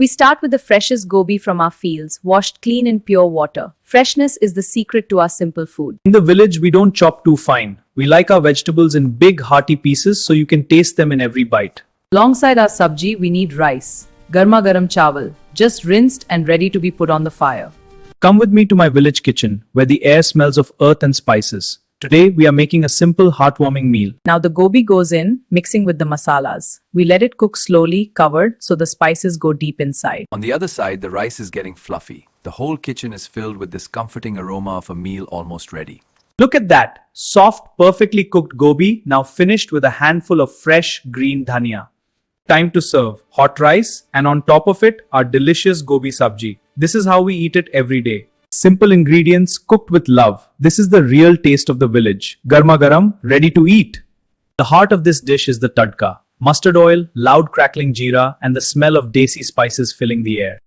We start with the freshest gobi from our fields, washed clean in pure water. Freshness is the secret to our simple food. In the village, we don't chop too fine. We like our vegetables in big, hearty pieces so you can taste them in every bite. Alongside our sabji, we need rice, garma-garam chawal, just rinsed and ready to be put on the fire. Come with me to my village kitchen, where the air smells of earth and spices. Today, we are making a simple, heartwarming meal. Now the gobi goes in, mixing with the masalas. We let it cook slowly, covered, so the spices go deep inside. On the other side, the rice is getting fluffy. The whole kitchen is filled with this comforting aroma of a meal almost ready. Look at that! Soft, perfectly cooked gobi, now finished with a handful of fresh, green dhania. Time to serve. Hot rice, and on top of it, our delicious gobi sabji. This is how we eat it every day. Simple ingredients cooked with love. This is the real taste of the village. Garma-garam, ready to eat. The heart of this dish is the tadka. Mustard oil, loud crackling jeera, and the smell of Desi spices filling the air.